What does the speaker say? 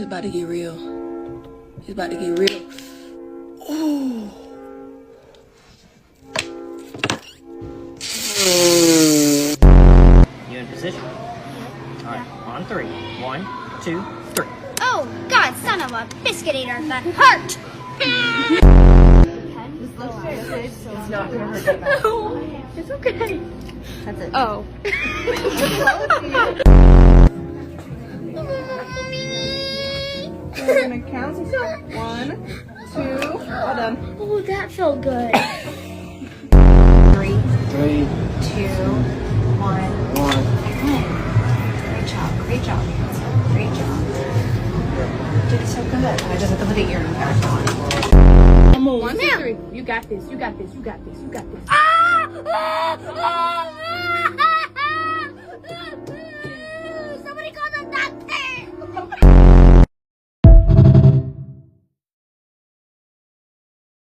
It's about to get real. It's about to get real. Ooh. You in position? Alright, on three. 1, 2, 3. Oh, God, son of a biscuit eater, that hurt! It's not gonna hurt that bad. No, it's okay. That's it. Oh. We're gonna count. 1, 2, all done. Oh, that felt good. 3, 3, 2, 1. 1. Great job, great job, Hansel. Great job. You did so good. I just have to put the earring back on. Come on. 1, 2, 3. You got this. You got this. You got this. You got this. Ah! Ah! Ah!